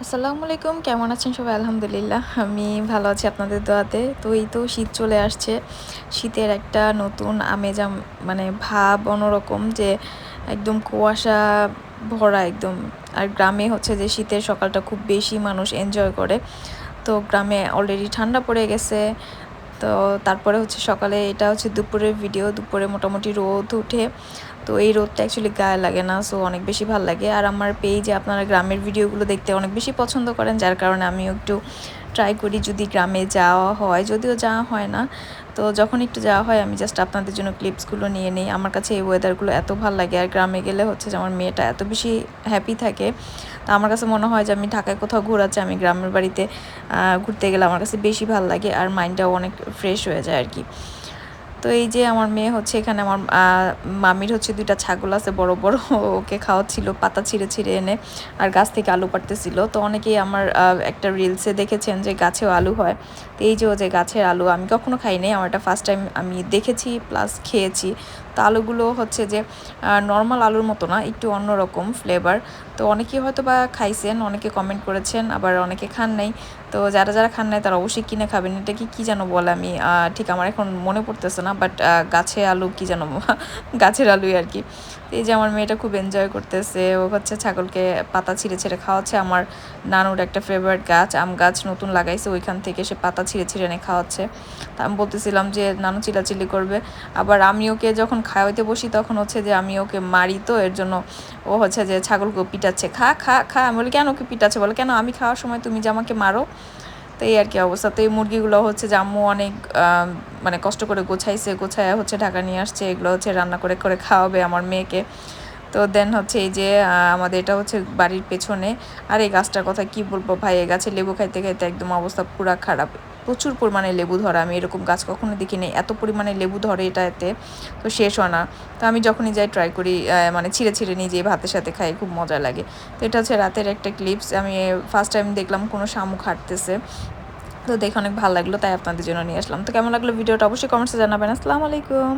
আসসালামু আলাইকুম, কেমন আছেন সবাই? আলহামদুলিল্লাহ আমি ভালো আছি আপনাদের দোয়াতে। তো এই তো শীত চলে আসছে। শীতের একটা নতুন আমেজ মানে ভাব অন্যরকম, যে একদম কুয়াশা ভরা একদম। আর গ্রামে হচ্ছে যে শীতের সকালটা খুব বেশি মানুষ এনজয় করে। তো গ্রামে অলরেডি ঠান্ডা পড়ে গেছে। তো তারপরে হচ্ছে সকালে, এটা হচ্ছে দুপুরের ভিডিও। দুপুরে মোটামুটি রোদ উঠে, তো এই রোদটা অ্যাকচুয়ালি গায়ে লাগে না, সো অনেক বেশি ভালো লাগে। আর আমার পেজে আপনারা গ্রামের ভিডিওগুলো দেখতে অনেক বেশি পছন্দ করেন, যার কারণে আমিও একটু ট্রাই করি যদি গ্রামে যাওয়া হয়, যদিও যাওয়া হয় না। তো যখন একটু যাওয়া হয় আমি জাস্ট আপনাদের জন্য ক্লিপসগুলো নিয়ে নিই। আমার কাছে এই ওয়েদারগুলো এত ভালো লাগে। আর গ্রামে গেলে হচ্ছে যে আমার মেয়েটা এত বেশি হ্যাপি থাকে। তো আমার কাছে মনে হয় যে আমি ঢাকায় কোথাও ঘোরাচ্ছি, আমি গ্রামের বাড়িতে ঘুরতে গেলে আমার কাছে বেশি ভালো লাগে, আর মাইন্ডটাও অনেক ফ্রেশ হয়ে যায় আর কি। তো এই যে আমার মেয়ে হচ্ছে এখানে, আমার মামির হচ্ছে 2টা ছাগল আছে বড় বড়, ওকে খাওয়াচ্ছিল পাতা ছিঁড়ে ছিঁড়ে এনে, আর গাছ থেকে আলু পাড়তেছিল। তো অনেকেই আমার একটা রিলসে দেখেছেন যে গাছেও আলু হয়। তো এই যে ও যে গাছের আলু আমি কখনো খাইনি, আমার এটা ফার্স্ট টাইম আমি দেখেছি প্লাস খেয়েছি। তো আলুগুলো হচ্ছে যে নর্মাল আলুর মতো না, একটু অন্যরকম ফ্লেভার। তো অনেকেই হয়তো বা খাইছেন, অনেকে কমেন্ট করেছেন, আবার অনেকে খান নাই। তো যারা যারা খান নাই তারা অবশ্যই কিনে খাবেন। এটা কি যেন বলে, আমি ঠিক আমার এখন মনে পড়তেছে না, বাট গাছে আলু কি যেন গাছের আলুই আর কি। এই যে আমার মেয়েটা খুব এনজয় করতেছে, ও হচ্ছে ছাগলকে পাতা ছিঁড়ে ছিঁড়ে খাওয়াচ্ছে। আমার নানুর একটা ফেভারিট গাছ, আম গাছ নতুন লাগাইছে, ওইখান থেকে সে পাতা ছিঁড়ে ছিঁড়ে এনে খাওয়াচ্ছে। তা আমি বলতেছিলাম যে নানু চিল্লাচিল্লি করবে। আবার আমি ওকে যখন খাওয়াইতে বসি তখন হচ্ছে যে আমি ওকে মারি, তো এর জন্য ও হচ্ছে যে ছাগলকে পিটাচ্ছে, খা খা খা। আমি বলি কেন ওকে পিটাচ্ছে, বলে কেন আমি খাওয়ার সময় তুমি যে আমাকে মারো। তো এই আর কি অবস্থা। তো এই মুরগিগুলো হচ্ছে যে আম্মু অনেক মানে কষ্ট করে গোছায় হচ্ছে ঢাকা নিয়ে আসছে, এগুলো হচ্ছে রান্না করে করে খাওয়াবে আমার মেয়েকে। তো দেন হচ্ছে এই যে আমাদের এটা হচ্ছে বাড়ির পেছনে। আর এই গাছটার কথা কি বলবো ভাই, এই গাছে লেবু খাইতে খাইতে একদম অবস্থা পুরা খারাপ। প্রচুর পরিমাণে লেবু ধরে, আমি এরকম গাছ কখনো দেখিনি, এত পরিমাণে লেবু ধরে এটাতে। তো শেষ হয় না। তো আমি যখনই যাই ট্রাই করি, মানে ছিঁড়ে ছিঁড়ে নিজে ভাতের সাথে খাই, খুব মজা লাগে। তো এটা হচ্ছে রাতের একটা ক্লিপস, আমি ফার্স্ট টাইম দেখলাম কোনো শামুক হাঁটতেছে। তো দেখে অনেক ভালো লাগলো, তাই আপনাদের জন্য নিয়ে আসলাম। তো কেমন লাগলো ভিডিওটা অবশ্যই কমেন্টসে জানাবেন। আসসালামু আলাইকুম।